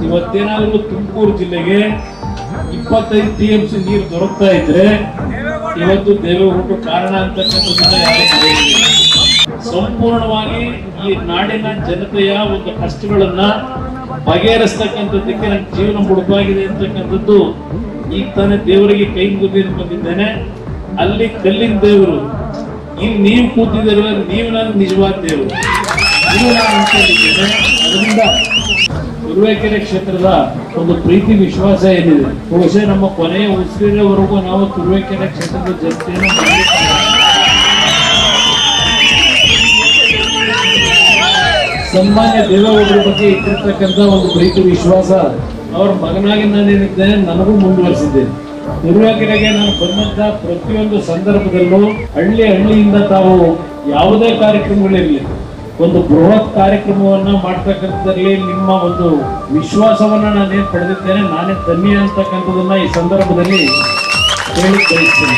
ಇವತ್ತೇನಾದ್ರೂ ತುಮಕೂರು ಜಿಲ್ಲೆಗೆ 25 TMC ನೀರು ದೊರಕ್ತಾ ಇದ್ರೆ ಇವತ್ತು ದೇವೇಗೌಡರು ಕಾರಣ ಅಂತಕ್ಕಂಥದ್ದನ್ನ ಯಾರು ಮರೆಯಲಿಲ್ಲ. ಸಂಪೂರ್ಣವಾಗಿ ಈ ನಾಡಿನ ಜನತೆಯ ಒಂದು ಕಷ್ಟಗಳನ್ನ ಬಗೆಹರಿಸ್ತಕ್ಕಂಥದ್ದಕ್ಕೆ ನನ್ನ ಜೀವನ ಮುಡುಪಾಗಿದೆ ಅಂತಕ್ಕಂಥದ್ದು ಈಗ ತಾನೇ ದೇವರಿಗೆ ಕೈ ಮುಗಿದು ಬಂದಿದ್ದೇನೆ. ಅಲ್ಲಿ ಕಲ್ಲಿನ ದೇವರು, ಇಲ್ಲಿ ನೀವು ಕೂತಿದ್ದೀರಲ್ಲ, ನೀವು ನಾನು ನಿಜವಾದ ದೇವರು, ಇದು ನಾನು ಅನ್ಕೊಂಡಿದ್ದೇನೆ. ಅದರಿಂದ ತುರುವೇಕೆರೆ ಕ್ಷೇತ್ರದ ಒಂದು ಪ್ರೀತಿ ವಿಶ್ವಾಸ ಏನಿದೆ, ಬಹುಶಃ ನಮ್ಮ ಕೊನೆಯ ಉಸಿರಿನವರೆಗೂ ನಾವು ತುರುವೇಕೆರೆ ಕ್ಷೇತ್ರದ ಜನತೆಯನ್ನು ಸನ್ಮಾನ್ಯ ದೇವೇಗೌಡರ ಬಗ್ಗೆ ಇಟ್ಟಿರ್ತಕ್ಕಂಥ ಒಂದು ಪ್ರೀತಿ ವಿಶ್ವಾಸ ಅವ್ರ ಮಗನಾಗಿ ನಾನೇನಿದ್ದೇನೆ ನನಗೂ ಮುಂದುವರಿಸಿದ್ದೇನೆ. ತುರುವೇಕೆರೆಗೆ ನಾನು ಬಂದಂತ ಪ್ರತಿಯೊಂದು ಸಂದರ್ಭದಲ್ಲೂ ಹಳ್ಳಿಯಿಂದ ತಾವು ಯಾವುದೇ ಕಾರ್ಯಕ್ರಮಗಳಿರಲಿ, ಒಂದು ಬೃಹತ್ ಕಾರ್ಯಕ್ರಮವನ್ನ ಮಾಡ್ತಕ್ಕಂಥದ್ರಲ್ಲಿ ನಿಮ್ಮ ಒಂದು ವಿಶ್ವಾಸವನ್ನ ನಾನೇನು ಪಡೆದಿದ್ದೇನೆ, ನಾನೇ ಧನ್ಯ ಅಂತಕ್ಕಂಥದನ್ನ ಈ ಸಂದರ್ಭದಲ್ಲಿ ಹೇಳಿ ಬಯಸ್ತೇನೆ.